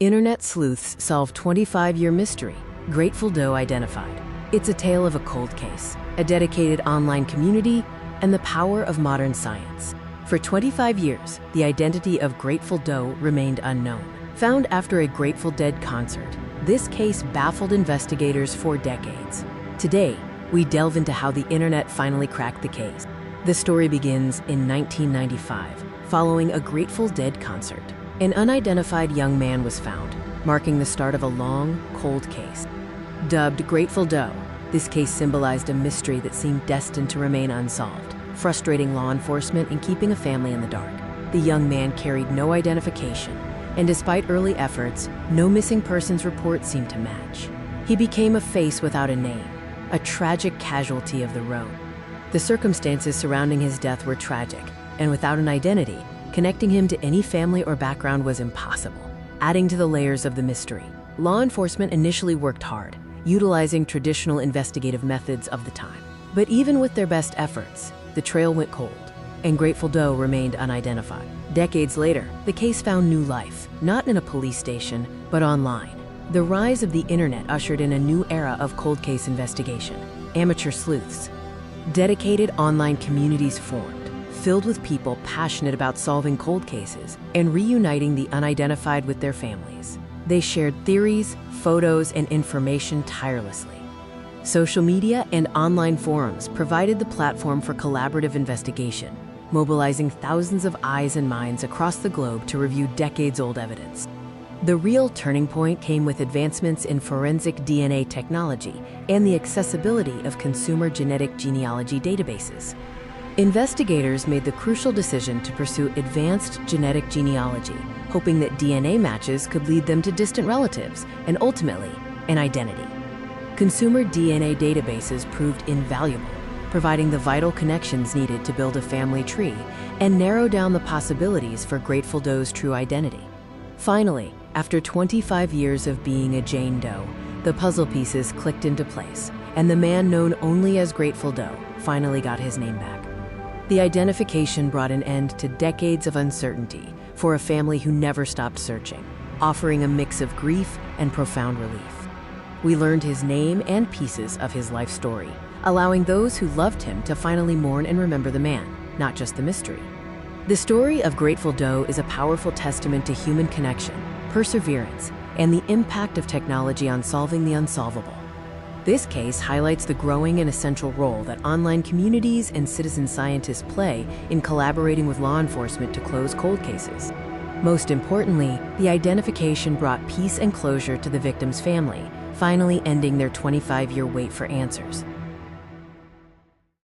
Internet sleuths solve 25-year mystery, Grateful Doe identified. It's a tale of a cold case, a dedicated online community, and the power of modern science. For 25 years, the identity of Grateful Doe remained unknown. Found after a Grateful Dead concert, this case baffled investigators for decades. Today, we delve into how the internet finally cracked the case. The story begins in 1995, following a Grateful Dead concert. An unidentified young man was found, marking the start of a long, cold case. Dubbed Grateful Doe, this case symbolized a mystery that seemed destined to remain unsolved, frustrating law enforcement and keeping a family in the dark. The young man carried no identification, and despite early efforts, no missing persons report seemed to match. He became a face without a name, a tragic casualty of the road. The circumstances surrounding his death were tragic, and without an identity, connecting him to any family or background was impossible. Adding to the layers of the mystery, law enforcement initially worked hard, utilizing traditional investigative methods of the time. But even with their best efforts, the trail went cold, and Grateful Doe remained unidentified. Decades later, the case found new life, not in a police station, but online. The rise of the internet ushered in a new era of cold case investigation, amateur sleuths. Dedicated online communities formed, filled with people passionate about solving cold cases and reuniting the unidentified with their families. They shared theories, photos, and information tirelessly. Social media and online forums provided the platform for collaborative investigation, mobilizing thousands of eyes and minds across the globe to review decades-old evidence. The real turning point came with advancements in forensic DNA technology and the accessibility of consumer genetic genealogy databases. Investigators made the crucial decision to pursue advanced genetic genealogy, hoping that DNA matches could lead them to distant relatives and ultimately, an identity. Consumer DNA databases proved invaluable, providing the vital connections needed to build a family tree and narrow down the possibilities for Grateful Doe's true identity. Finally, after 25 years of being a Jane Doe, the puzzle pieces clicked into place, and the man known only as Grateful Doe finally got his name back. The identification brought an end to decades of uncertainty for a family who never stopped searching, offering a mix of grief and profound relief. We learned his name and pieces of his life story, allowing those who loved him to finally mourn and remember the man, not just the mystery. The story of Grateful Doe is a powerful testament to human connection, perseverance, and the impact of technology on solving the unsolvable. This case highlights the growing and essential role that online communities and citizen scientists play in collaborating with law enforcement to close cold cases. Most importantly, the identification brought peace and closure to the victim's family, finally ending their 25-year wait for answers.